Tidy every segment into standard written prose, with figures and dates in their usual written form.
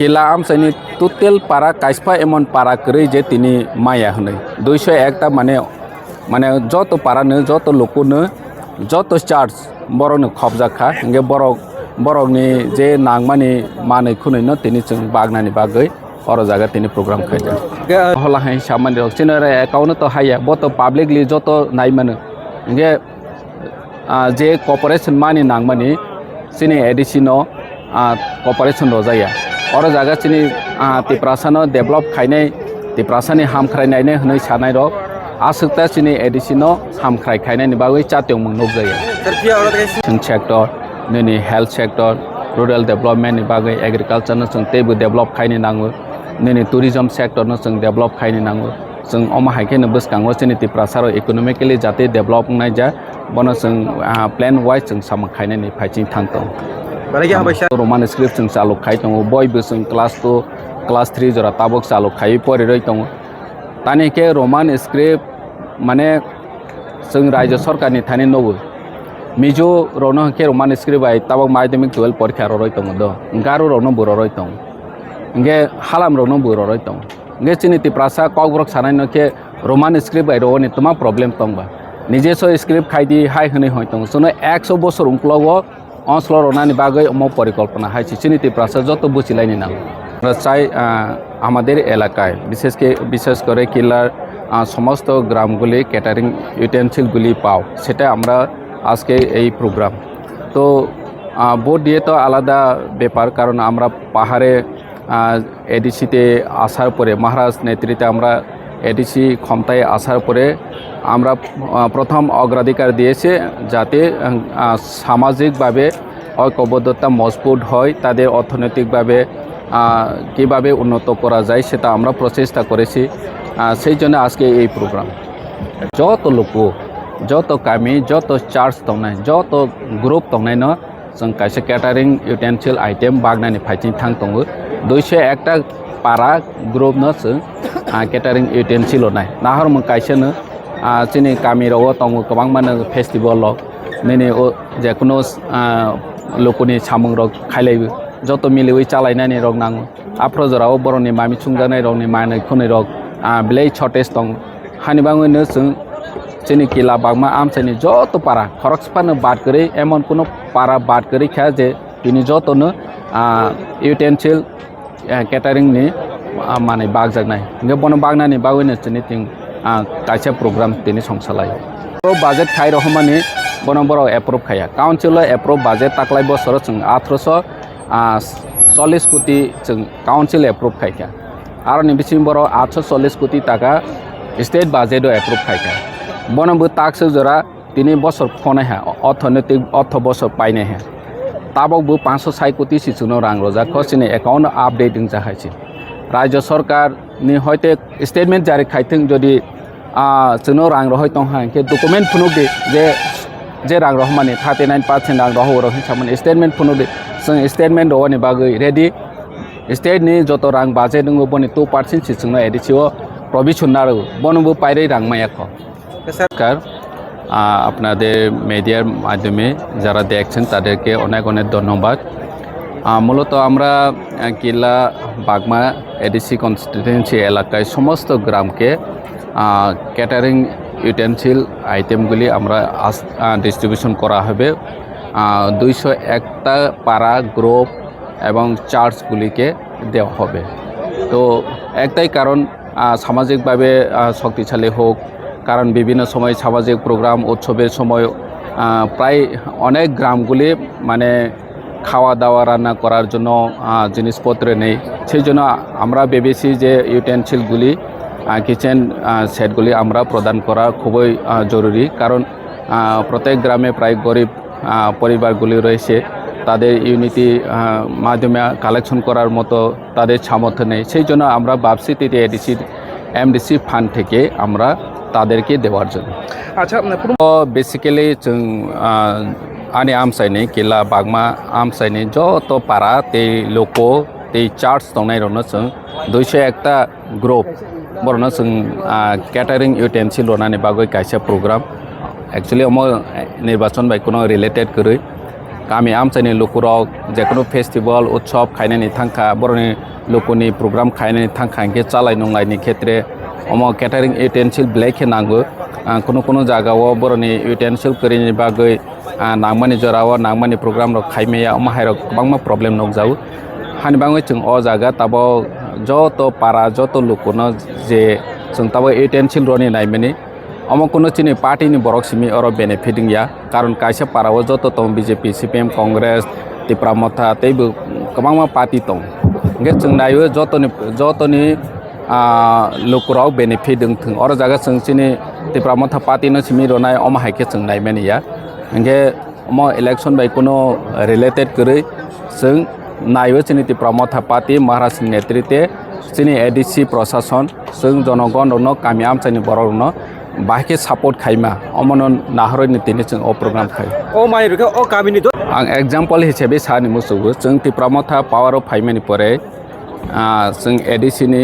Killa amsaini tutel para kaispa emon para kere je tini maya hone 201 ta মানে যত পারানো যত লোকনো যত charge বড়নো খবজাখা ইংগে বড়নি যে নাংমানি মানে খুনैनो তিনি जों बागनानि बागै अर जागा তিনি প্রোগ্রাম খাইছে হলা হাই সামান্য চিনরে একাউন্ট তো হাইয়া বত পাবলিকলি যত নাই মানে ইংগে যে কর্পোরেশন মানি নাংমানি চিনি এডিসিনো কর্পোরেশন রজায়া अर जागा चिनि तिप्रासानो डेभलप खायनाय तिप्रासानि हामख्रायनायने होनै सानाय र आसुकता चिनि एडिसिनो हामख्राय खायनायनि बागै चातेव मुंनुक जायो सेक्टर नैनि हेल्थ सेक्टर रुरल डेभलपमेन्टनि बागै एग्रिकालचारनो जों तेबो डेभलप खायनो नांगौ नैनि टुरिजम सेक्टरनो जों डेभलप खायनो नांगौ जों अमा हायखेनो बोसकाङो चिनि तिप्रासारो इकोनॉमिकली जाते डेभलप नाय जा बनो जों प्लान वाइज जों साम खायनायनि फाइथिं थांतो रोमान स्क्रिप्ट जों चालु खाय दङ बयबो जों क्लास 2 क्लास 3 जरा ताबक चालु खाय परि दङ तानिके रोमान स्क्रिप्ट माने जों राज्य सरकारनि थानि नबो मिजो रनो के रोमान स्क्रिप्ट आइ ताबक माध्यमिक 12 परीक्षा रय दङ द गारो रनो बर रय दङ इंगे हालाम रनो बर रय दङ इंगे चिनिति प्रासा कगब्रक सानाय नके रोमान स्क्रिप्ट आइ रनि तमा प्रॉब्लम दंबा निजेसो स्क्रिप्ट खायदि हाय हनै होय दङ सुनो 100 বছর उंक्लगो অঞ্চল রনানি বাগৈ অম পরিকল্পনা হাইছে চিনিতি প্রাসা যত বুঝিলাইনি না চাই আমাদের এলাকায় বিশেষ করে কিল্লার সমস্ত গ্রামগুলি ক্যাটারিং ইউটেন্সিলগুলি পাও সেটা আমরা আজকে এই প্রোগ্রাম তো বোর্ড দিয়ে তো আলাদা ব্যাপার কারণ আমরা পাহাড়ে এডিসিতে আসার পরে মহারাজ নেতৃত্বে আমরা এডিসি ক্ষমতায় আসার পরে আমরা প্রথম অগ্রাধিকার দিয়েছে যাতে সামাজিকভাবে ঐক্যবদ্ধতা মজবুত হয় তাদের অর্থনৈতিকভাবে কিভাবে উন্নত করা যায় সেটা আমরা প্রচেষ্টা করেছি সেই জন্য আজকে এই প্রোগ্রাম যত লোক যত কামি যত চার্জ দंनाय যত গ্রুপ दंनाय न जों कायसे कैटारिं यूटेंसिल आइटेम बागनानि फाइथिं थां दङ 201 टा पारा ग्रुप न जों कैटारिं यूटेंसिल नाय नाहर म कायसेनो चिनि कामिराव दङ गोबां माने फेस्टिवल नैनि जेकुनु लोकनि सामुं रक खायलायबो যত मिलिवै चालायनानै रक नांगौ आफ्रजराव बरनि मामि सुंगानाय रकनि माने खुनै रक ब्लै शर्टेज दं हानिबाङैनो जों चिनि किला बागमा आमसाइनि যত पारा खरक्सपानो बात करै एमन कुनो पारा बात करै खा जे बिनि যতनो यूटेंसिल कैटारिंनि माने बागजानाय नगे बन बागनानि बागैनो चिनि तिं कायसे प्रोग्राम दिनै संसालायो तो बाजेट खाय रहमानि बनबर एप्रुव खाया काउन्सिल एप्रुव बाजेट ताकलाय बसर जों 1840 कोटी जों काउन्सिल एप्रुव खायखा आरो निबिसिम बर 840 कोटी टाका स्टेट बाजेट एप्रुव खायखा बनबो टाक्स जरा 3 बছর खनाय हा अर्थनैतिक अर्थ बছর पाइने हा ताबकबो 560 कोटी सिसुनो रां रजा खसिने एकाउन्ट आपडेटिंग जाहायसि राज्य सरकार नि हयते स्टेटमेंट जारी खायथों जदि जोंनो रां रहाय दं हांखे डकुमेन्ट फुनुदे जे रां रहमानि 39% रां रहो रहि सामोन स्टेटमेंट फुनुदे जों स्टेटमेंट रनि बागै रेडी स्टेट नि जत रां बाजेट दङ बनि 2% सिसुनो एडिसिओ प्रविशन नारो बनबो पाइरै रां मायाखो सरकार আপনাদের মিডিয়ার মাধ্যমে যারা দেখছেন তাদেরকে অনেক অনেক ধন্যবাদ মূলত আমরা কিল্লা বাগমা এডিসি কনস্টিটুয়েন্সি এলাকায় সমস্ত গ্রামকে ক্যাটারিং ইউটেন্সিল আইটেমগুলি আমরা ডিস্ট্রিবিউশন করা হবে 201টা পাড়া গ্রুপ এবং চার্চগুলিকে দেওয়া হবে তো একটাই কারণ সামাজিকভাবে শক্তিশালী হোক কারণ বিভিন্ন সময় সামাজিক প্রোগ্রাম উৎসবের সময় প্রায় অনেক গ্রামগুলি মানে খাওয়া দাওয়া রান্না করার জন্য জিনিসপত্র নেই সেই জন্য আমরা ভেবেছি যে ইউটেন্সিলগুলি কিচেন সেটগুলি আমরা প্রদান করা খুবই জরুরি কারণ প্রত্যেক গ্রামে প্রায় গরিব পরিবারগুলি রয়েছে তাদের ইউনিটি মাধ্যমে কালেকশন করার মতো তাদের সামর্থ্য নেই সেই জন্য আমরা ভাবছি এমডিসি ফান্ড থেকে আমরা তাদেরকে দেওয়ার জন্য আচ্ছা বেসিক্যালি जों आनि आमसाइनि किला बागमा आमसाइनि যত पारा ते लोको ते चार्ज दंनाय रनो जों 201 टा ग्रुप बरनो जों कैटारिं यूटेंसिल रनानि बागै कायसे प्रोग्राम एक्चुअली अम निर्वाचन बाय कोनो रिलेटेड करै गामि आमचाइनि लुकुरक जेकुनु फेस्टिवल उत्सव खायनायनि थांखा बर'नि लुकुनि प्रग्राम खायनायनि थांखा इनके चालाय नंलायनि खेत्रे अम केटारिं इउटेन्सिल ब्लेके नांगो कुनु जागाव बर'नि इउटेन्सिल करिनि बागै नांमानि जराव नांमानि प्रग्राम रok खायमेया अम हायरक गोबांमा प्रब्लेम नगजाव हानिबाङै जों अ जागा ताबो जत पारा जत लुकुनो जे जों ताबो इउटेन्सिल रनि नायमेनि अम कुनु चिनि पार्टीनि बरक सिमि अर बेनिफिटिं या कारण कायसे पाराव जत दं बीजेपी सीपीएम कांग्रेस तिप्रा मथा तैबो गोबांमा पार्टी दं इनके जों नायो जतनि लुकुराव बेनिफिट दं अर जागा जों चिनि तिप्रा मथा पार्टीनो सिमि रनाय अम हायके जों नायमेनि या इनके अम इलेक्शन बाय कुनु रिलेटेड करै जों नायो चिनि तिप्रा मथा पार्टी महाराष्ट्र नेतृत्वे चिनि एडीसी प्रशासन जों जनगण रनो गामि आमचाइनि बर'नो बाहायके सापर्ट खायमा अमन नाहरनि तिनि जों अ प्रोग्राम खाय ओ माय बेखौ अ गामिनि आं एग्जांपल हिसाबै सानि मुसुगु जों तिप्रा मथा पावर अफ फाइमानि परे जों एडीसी नि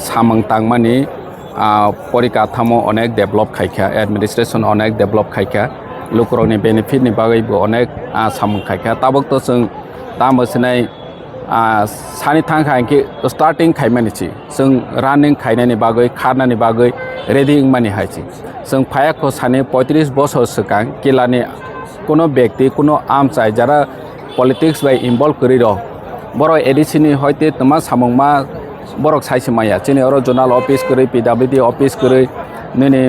सामंग तांमानि परिकाठामो अनेक डेभलप खायखा एडमिनिस्ट्रेशन अनेक डेभलप खायखा लुकुरनि बेनिफिटनि बागैबो अनेक सामंग खायखा ताबक तो जों दामोसनाय सानि थांखा इनके स्टार्टिं खायमानिसि जों रानिं खायनायनि बागै खारनायनि बागै रेडिं मानि हायसि जों फायाखौ सानि 35 बोसोर सिगां किलानि कोनो व्यक्ति कोनो आमचाय जारा पलिटिक्स बाय इनभल्व करि र बर' एडीसी नि हयते तमा सामंगमा बरक साइसे माया चिनि अर जोनाल ऑफिस करै पीडब्ल्यूडी ऑफिस करै नैनि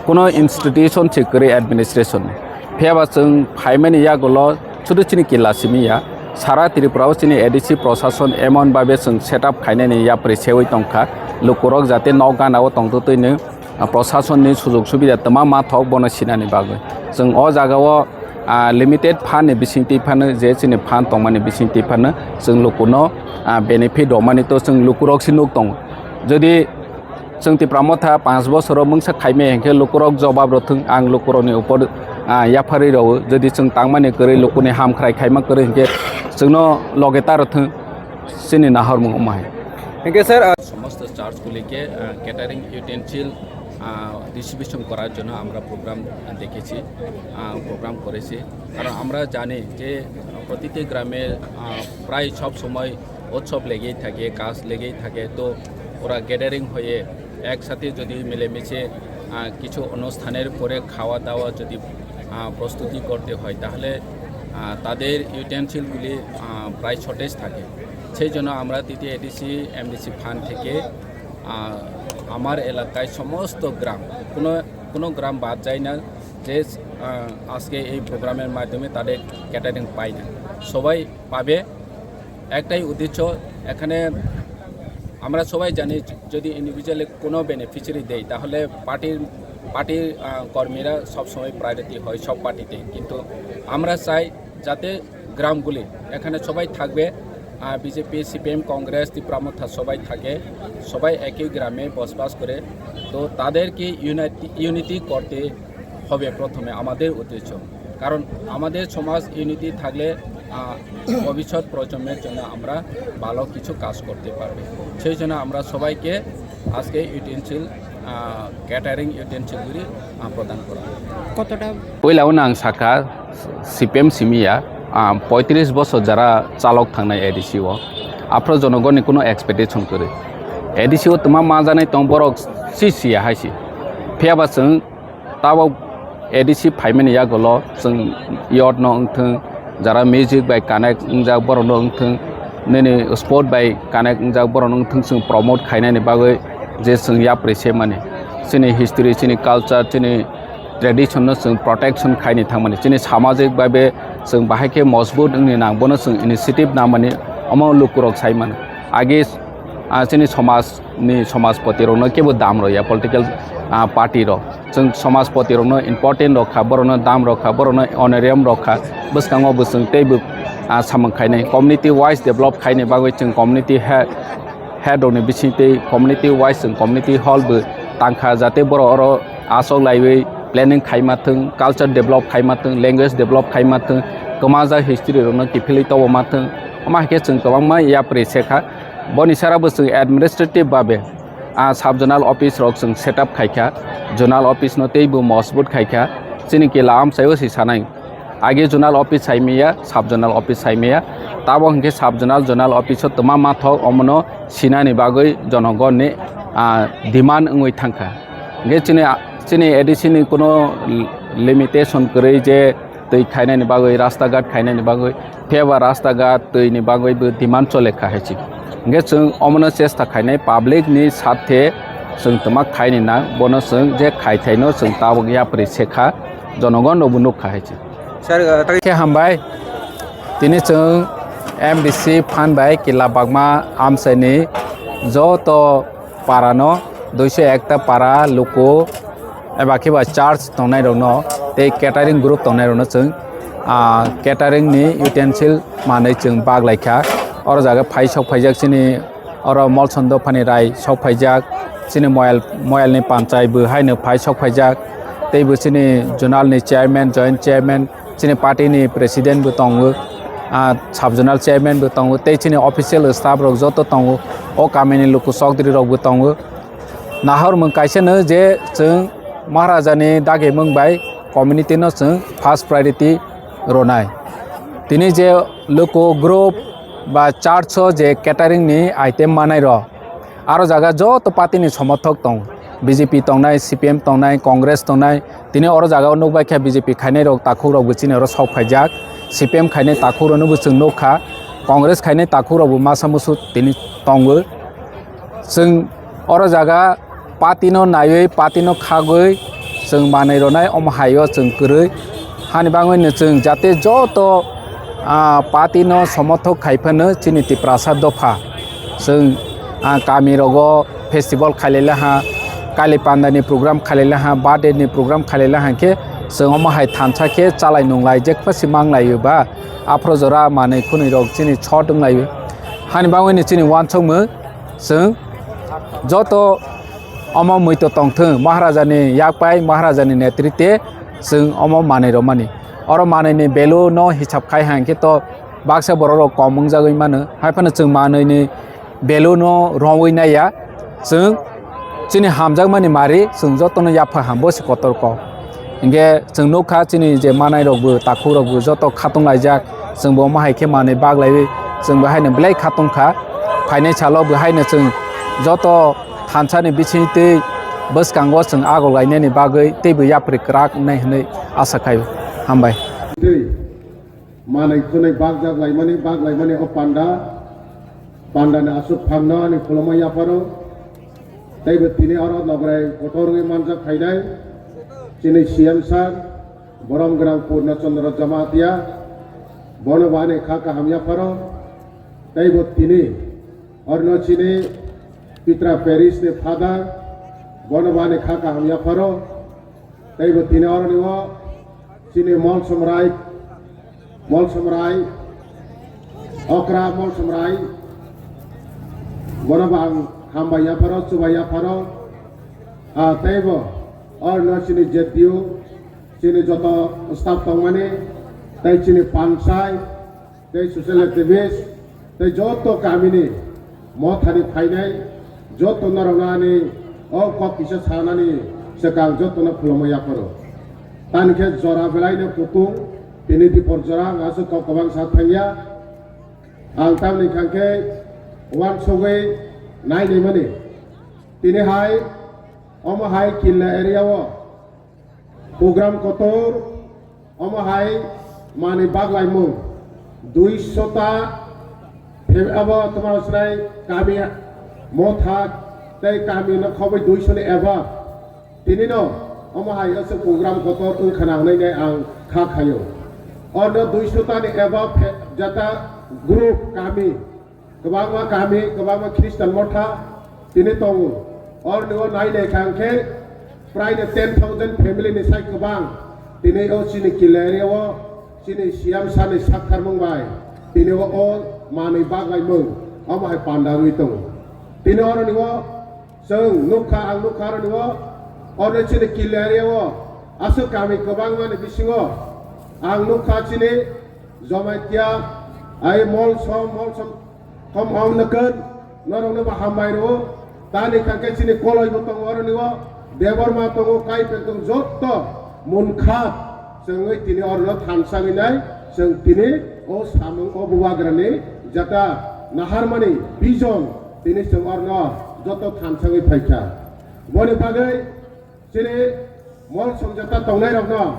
कोनो इंस्टीट्यूशन से करै एडमिनिस्ट्रेशन फेबा जों फाइमानि यागल सुदु चिनि किला सिमिया सारा त्रिपुराव चिनि एडीसी प्रशासन एमन बाबे जों सेटअप खायनायनि या प्रेसेवै तंखा लुकुरक जाते नौ गानाव तंतोतैनो प्रशासननि सुजुग सुबिदा तमा मा थक बन सिनानि बागै जों अ जागाव लिमिटेड फान बिसिंति फान जे चिनि फान तंमानि बिसिंति फान जों लुकुनो बेनिफिट दमानि तो जों लुकुरक सिनुक दं जदि जों तिप्रा मथा 5 बोसोर मंसा खायमे हेंखे लुकुरक जवाब रथों आं लुकुरनि ऊपर याफारि रहो जदि जों तांमानि करै लुकुनि हामख्राय खायमा करै हेंखे जोंनो लगेता रथों सिनि नाहर मुंग माय हेंखे सर समस्त चार्ज को लेके कैटारिंग यूटेंसिल डिस्ट्रीब्यूशन करार जন্য আমরা প্রোগ্রাম দেখেছি প্রোগ্রাম করেছি কারণ আমরা জানি যে প্রতিটি গ্রামে প্রায় সব সময় উৎসব লেগেই থাকে কাজ লেগেই থাকে তো ওরা গ্যাদারিং হয়ে একসাথে যদি মিলেমিশে কিছু অনুষ্ঠানের পরে খাওয়া দাওয়া যদি প্রস্তুতি করতে হয় তাহলে তাদের ইউটেন্সিলগুলি প্রায় শর্টেজ থাকে সেই জন্য আমরা তৃতীয় এডিসি এমডিসি ফান্ড থেকে আমার এলাকায় সমস্ত গ্রাম কোনো গ্রাম বাদ যায় না যে আজকে এই প্রোগ্রামের মাধ্যমে তাদের ক্যাটারিং পায় না সবাই পাবে একটাই উদ্দেশ্য এখানে আমরা সবাই জানি যদি ইন্ডিভিজুয়ালি কোনো বেনিফিশিয়ারি দেয় তাহলে পার্টির কর্মীরা সবসময় প্রায়োরিটি হয় সব পার্টিতে কিন্তু আমরা চাই যাতে গ্রামগুলি এখানে সবাই থাকবে বিজেপি সিপিএম কংগ্রেস ত্রিপুরা সবাই থাকে সবাই একই গ্রামে বসবাস করে তো তাদেরকে ইউনিটি করতে হবে প্রথমে আমাদের উদ্দেশ্য কারণ আমাদের সমাজ ইউনিটি থাকলে ভবিষ্যৎ প্রজন্মের জন্য আমরা ভালো কিছু কাজ করতে পারবে সেই জন্য আমরা সবাইকে আজকে ইউটেন্সিল ক্যাটারিং ইউটেন্সিলগুলি প্রদান করা কতটা পয়লাওনো आं साखा সিপিএম सिमिया 35 बोसोर जरा चालक थांनाय एडीसी आफ्रो जनगणनि कोनो एक्सपेक्टेशन करे एडीसी तमा मा जानाय तं बरक सिसिया हायसि फेयाबा जों ताबो एडीसी फाइमेन या गल जों यट न ओंथों जरा म्यूजिक बाय कानेक्ट इंजा बर न ओंथों नैनि स्पोर्ट बाय कानेक्ट इंजा बर न ओंथों जों प्रमोट खायनायनि बागै जे जों या प्रेसे माने जोंनि हिस्ट्री जोंनि कालचार जोंनि ट्रेडिशन जों प्रोटेक्शन खायनि थांमाने जोंनि सामाजिक बाबे जों बाहायके मजबूत नांबोनो जों इनिशिएटिभ नामाने अमा लुकुरक साइमान आगे जोंनि समाजपति रनो केबो दाम रया पलिटिकल पार्टी र जों समाजपति रनो इम्पोर्टेन्ट रखा बरनो दाम रखा बरनो ऑनरेरियम रखा बसकांगो जों तेबो सामंग खायनाय कम्युनिटी वाइज डेभलप खायनाय बागै जों कम्युनिटी हेड रनि बिसिते कम्युनिटी वाइज जों कम्युनिटी हॉलबो तांखा जाते बर अर आसौ लाइबै प्लेनिंग खायमाथों कल्चर डेभलप खायमाथों लैंग्वेज डेभलप खायमाथों कमाजा हिस्ट्री रनो किफिलि तवमाथों माके जों गोबांमा या प्रेसेखा बनिसाराबो जों एडमिनिस्ट्रेटिव बाबे साब जोनाल ऑफिस रक जों सेटअप खायखा जोनाल ऑफिस न तेबो मजबूत खायखा जोंनि किला आमसायाव सि सानाय आगे जोनाल ऑफिस साइमिया सब जोनाल ऑफिस साइमिया ताबो हंके सब जोनाल ऑफिस तमा माथक अमनो सिनानि बागै जनगणनि डिमांड उंगै थांखा गे चिनि एडिसिनि कोनो लिमिटेशन करै जे दै खायनायनि बागै रास्ता घाट खायनायनि बागै फेवा रास्ता घाट दैनि बागैबो डिमांड चले खाहेछि गे जों अमनो चेष्टा खायनाय पाब्लिकनि साथे जों तमा खायनि ना बनो जों जे खायथायनो जों ताबो यापरि सेखा जनगण नबुनु खाहेछि सर के हामबाय दिनै जों MDC फानबाय किला बागमा आमसायनि जत पारानो 201 ता पारा लोको एबा केबा चार्ज तंनाय रनो ते केटारिं ग्रुप तंनाय रनो जों केटारिं नि युटेंसिल मानै जों बागलायखा और जागा फाइ सौ फाइजाक सिनि और मलसन्द फानि राय सौ फाइजाक सिनि मयल नि पांचाय बहायनो फाइ सौ फाइजाक तेबो सिनि जोनाल नि चेयरमैन जॉइंट चेयरमैन सिनि पार्टी नि प्रेसिडेंट बो तंगो सब जोनाल चेयरमैन बो तंगो ते सिनि ऑफिशियल स्टाफ रok जतो तंगो ओ कामिनि लोको सकद्रि रok बो तंगो नाहर मों काइसेनो जे जों महाराजानि दागे मोंबाय कम्युनिटी नो जों फर्स्ट प्रायोरिटी रनाय दिनै जे लोको ग्रुप बा चार्ज जे केटारिं नि आइटेम मानाय र आरो जागा जतो पार्टी नि समर्थक तंग बीजेपी तंगनाय CPM तंगनाय कांग्रेस तंगनाय दिनै और जागा नुबायखा बीजेपी खायनाय रक ताखु रक बिचिनि और सौ फाइजाक CPM खायनाय ताखु रनो बो जों नखा कांग्रेस खायनाय ताखु रक मासा मुसु दिनै तंगो जों और जागा पार्टी नो नायै पार्टी नो खागै जों मानै रनाय अमहायो जों करै हानि बाङैनो जों जाते जतो पार्टी नो समर्थक खायफानो चिनिति प्रसाद दफा जों गामि रगो फेस्टिवल खालेला हा काली पांडानि प्रोग्राम खालेला हा बार्थडे प्रोग्राम खालेला हा के जों अमहाय थानसाके चालाय नंलाय जेखफासि मांलायोबा आफ्रजरा मानै खुनै रग चिनि छ दंलायो हानि बाङैनो चिनि वानसमो जों जतो अम मैतो तंथों महाराजानि याकपाय महाराजानि नेतृत्वे जों अम मानै रमानि और मानैनि बेलु न हिसाब खाय हांके तो बाक्सा बर'राव कमं जागै मानो हायफानो जों मानैनि बेलु न रवै नाया जों चिनि हामजाग मानि मारि जों जतनो याफा हामबोस कतरक इंगे जों नखा चिनि जे मानाय रगबो ताखु रगबो जतो खातुं लायजाक जों बो माहायके मानै बागलाय जों बाहायनो ब्लाय खातुंखा फाइनाय सालाव बाहायनो जों जतो थानसानि बिसिते बसकांगो जों आगल गायनायनि बागै तेबो याप्रि क्राक नाय हनै आसा खायो हामबाय मानै खुनै बागजाक लायमानि अ पांडानि आसु फांनानि खुलमा याफारो तेबो तिनि और नगराय कोटरनि मानजाक खायनाय चिनि CM सार बरम ग्राम पूर्णचंद्र जमातिया बनवाने खाका हम याफारो तेबो तिनि और न चिनि पित्रा पेरिस ने फादर बनवाने खाका हम याफारो तेबो तिनि और निवा चिनि मल समराय अक्रा मल समराय बनबां हामबा याफारो सुबा याफारो तेबो और न चिनि जेदियो चिनि जतो स्टाफ तंगमाने तै चिनि पानसाय तै सोशल एक्टिविस्ट तै जतो कामिनि मथानि फायनाय जतो नरनानि अ कपिसा सानानि सेकां जतो न खुलमा याफारो तानखे जरा बेलायनो पुतुं तिनि दिपर जरा गासो कबां साथांया आं तामनि खांखे वान सगै नायनि माने तिनि हाय अमहाय किल्ला एरियाव प्रोग्राम कतर अमहाय माने बागलायमु 200 ता अब तुम्हारा सराय कामी मोथा तै कामी न खबै 200 नि एबा तिनि न अमहाय असो प्रोग्राम कतर ओंखानानै नै आं खाखायो और न 200 ता नि एबा जाता ग्रुप कामी गोबां ख्रिस्टान मथा तिनि तंगो और नो नायले खांखे प्राय 10,000 फैमिली नि साइ गोबां तिनि ओ चिनि किलेरियाव चिनि सियाम सानि साखार मंबाय तिनि ओ मानै बागलायमों अमहाय पांडारुइ दं तिनि और निव जों नुखा आं नुखा और निव और चिनि किलेरियाव आसो गामि गोबां माने बिसिङो आं नुखा चिनि जमाइतिया आइ मल सम कम आव नकन नरंनो हामबायरो तानि खांखे चिनि कलय बतंग और निव देवर मा तंगो काइ पेतंग जत्त मुनखा जोङै दिनै अरनो थानसाङैनाय जों दिनै ओ सामुं ओ बुवाग्रानि जाता नाहारमानि बिजन दिनै जों अरनो जत थानसाङै फायखा बनि बागै दिनै मल समझौता दंनाय रखम